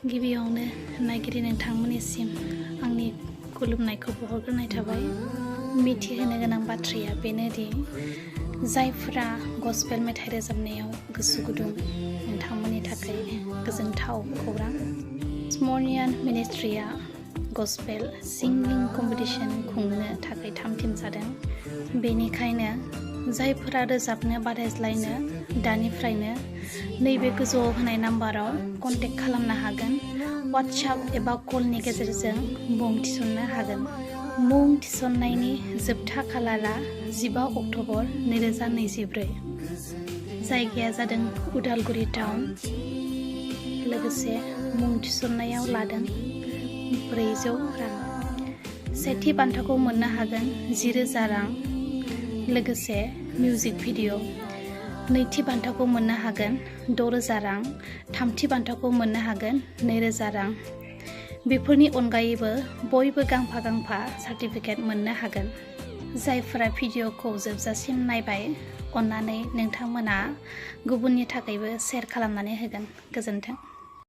गिबियावनो नायगिरि नोंथांमोननिसिम आंनि खुलुमनायखौ बावहरग्रोनाय थाबाय। मिथिहोनो गोनां बाथ्राया बेनोदि जायफोरा गस्पेल मेथाइ रोजाबनायाव गोसो गुदुं नोंथांमोननि थाखाय गोजोनथाव खौरां। स्मरनियान मिनिस्ट्रिया गस्पेल सिंगिं कम्पिटिशन खुंनो थाखाय थाम-थिम जादों। बेनिखायनो जायफोरा रोजाबनो बादायज्लायनो दानिफ्रायनो नैबे गोजौआव होनाय नाम्बाराव कन्टेक्ट खालामनो हागोन। वाट्सएप एबा कलनि गेजेरजों मुं थिसननो हागोन। मुं थिसननायनि जोबथा खालारा 15 अक्ट'बर 2024। जायगाया जादों उदालगुरि टाउन। लोगोसे मुं थिसननायाव लादों 400 रां। सेथि बान्थाखौ मोननो हागोन 10,000 रां लोगोसे मिउजिक भिडिअ'। नैथि बान्थाखौ मोननो हागोन 6,000 रां। थामथि बान्थाखौ मोननो हागोन 2,000 रां। बेफोरनि अनगायैबो बयबो गांफा सार्टिफिकेट मोननो हागोन। जायफोरा भिडिअ'खौ जोबजासिम नायबाय, अन्नानै नोंथांमोना गुबुननि थाखायबो शेयार खालामनानै होगोन। गोजोन्थों।